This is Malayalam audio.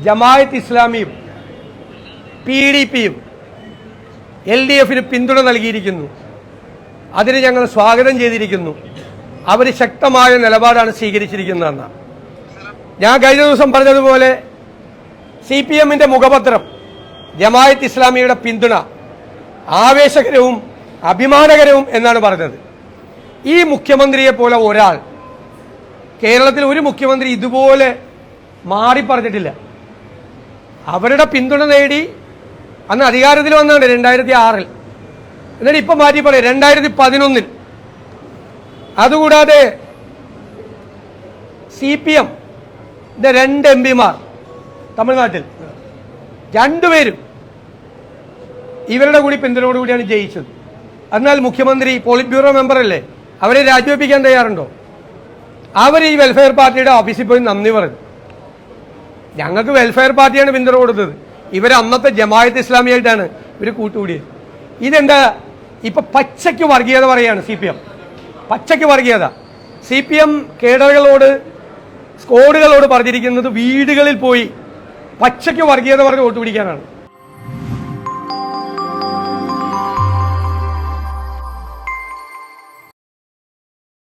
ജമാഅത്ത് ഇസ്ലാമിയും PDPയും LDFന് പിന്തുണ നൽകിയിരിക്കുന്നു. അതിന് ഞങ്ങൾ സ്വാഗതം ചെയ്തിരിക്കുന്നു. അവർ ശക്തമായ നിലപാടാണ് സ്വീകരിച്ചിരിക്കുന്നതെന്ന് ഞാൻ കഴിഞ്ഞ ദിവസം പറഞ്ഞതുപോലെ CPMന്റെ മുഖപത്രം ജമാഅത്ത് ഇസ്ലാമിയുടെ പിന്തുണ ആവേശകരവും അഭിമാനകരവും എന്നാണ് പറഞ്ഞത്. ഈ മുഖ്യമന്ത്രിയെ പോലെ ഒരാൾ കേരളത്തിൽ ഒരു മുഖ്യമന്ത്രി ഇതുപോലെ മാറി പറഞ്ഞിട്ടില്ല. അവരുടെ പിന്തുണ നേടി അന്ന് അധികാരത്തിൽ വന്നാണ് 2006-ൽ. എന്നിട്ട് ഇപ്പം മാറ്റി പറയും 2011-ൽ. അതുകൂടാതെ CPMന്റെ 2 MPമാർ തമിഴ്നാട്ടിൽ രണ്ടുപേരും ഇവരുടെ കൂടി പിന്തുണയോടുകൂടിയാണ് ജയിച്ചത്. എന്നാൽ മുഖ്യമന്ത്രി പോളിറ്റ് ബ്യൂറോ മെമ്പറല്ലേ, അവരെ രാജിവെപ്പിക്കാൻ തയ്യാറുണ്ടോ? അവർ ഈ വെൽഫെയർ പാർട്ടിയുടെ ഓഫീസിൽ പോയി നന്ദി പറഞ്ഞു. ഞങ്ങൾക്ക് വെൽഫെയർ പാർട്ടിയാണ് പിന്തുണ കൊടുത്തത്, ഇവർ അന്നത്തെ ജമാഅത്ത് ഇസ്ലാമിയായിട്ടാണ് ഇവർ കൂട്ടുകൂടിയത്. ഇതെന്താ ഇപ്പൊ പച്ചയ്ക്ക് വർഗീയത പറയാണ് CPM, പച്ചയ്ക്ക് വർഗീയത. CPM കേഡറുകളോട് സ്ക്വാഡുകളോട് പറഞ്ഞിരിക്കുന്നത് വീടുകളിൽ പോയി പച്ചയ്ക്ക് വർഗീയത പറഞ്ഞ് വോട്ട് പിടിക്കാനാണ്.